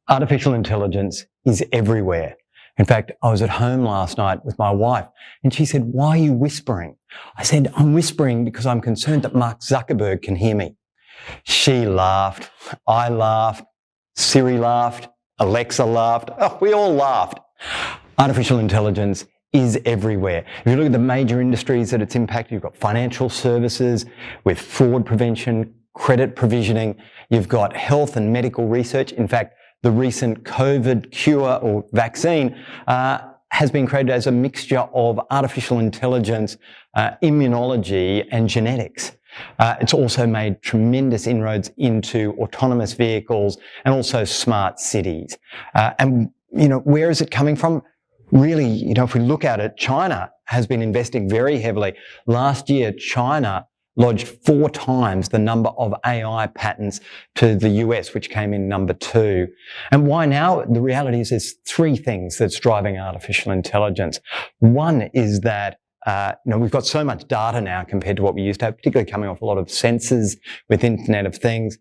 Artificial intelligence is everywhere. In fact, I was at home last night with my wife and she said, "Why are you whispering?" I said, "I'm whispering because I'm concerned that Mark Zuckerberg can hear me." She laughed. I laughed. Siri laughed. Alexa laughed. Oh, we all laughed. Artificial intelligence is everywhere. If you look at the major industries that it's impacted, you've got financial services with fraud prevention, credit provisioning. You've got health and medical research. In fact, the recent COVID cure or vaccine has been created as a mixture of artificial intelligence, immunology and genetics. It's also made tremendous inroads into autonomous vehicles and also smart cities. And where is it coming from? Really, if we look at it, China has been investing very heavily. Last year, China lodged 4 times the number of AI patents to the US, which came in number 2. And why now? The reality is there's 3 things that's driving artificial intelligence. One is that we've got so much data now compared to what we used to have, particularly coming off a lot of sensors with Internet of Things.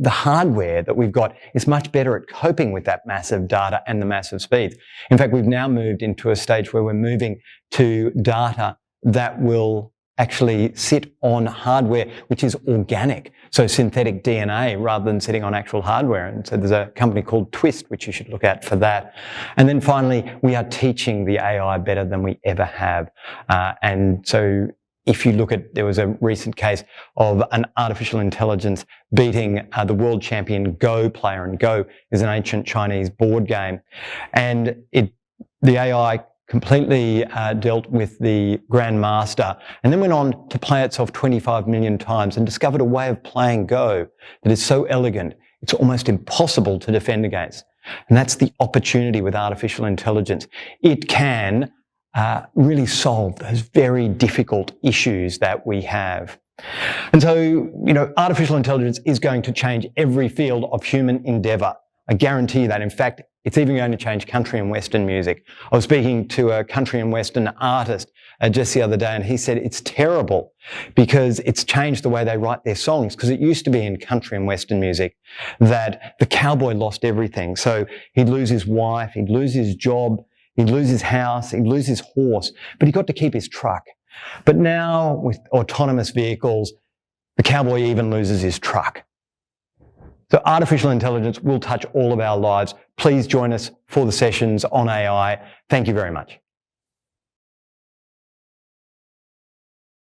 The hardware that we've got is much better at coping with that massive data and the massive speeds. In fact, we've now moved into a stage where we're moving to data that will actually sit on hardware which is organic, so synthetic DNA rather than sitting on actual hardware. And so there's a company called Twist which you should look at for that. And then finally, we are teaching the AI better than we ever have. And so if you look at, there was a recent case of an artificial intelligence beating the world champion Go player, and Go is an ancient Chinese board game. And the AI completely dealt with the grandmaster and then went on to play itself 25 million times and discovered a way of playing Go that is so elegant, it's almost impossible to defend against. And that's the opportunity with artificial intelligence. It can really solve those very difficult issues that we have. And so, artificial intelligence is going to change every field of human endeavour. I guarantee you that. In fact, it's even going to change country and Western music. I was speaking to a country and Western artist just the other day, and he said it's terrible because it's changed the way they write their songs. Because it used to be in country and Western music that the cowboy lost everything. So he'd lose his wife, he'd lose his job, he'd lose his house, he'd lose his horse, but he got to keep his truck. But now with autonomous vehicles, the cowboy even loses his truck. So artificial intelligence will touch all of our lives. Please join us for the sessions on AI. Thank you very much.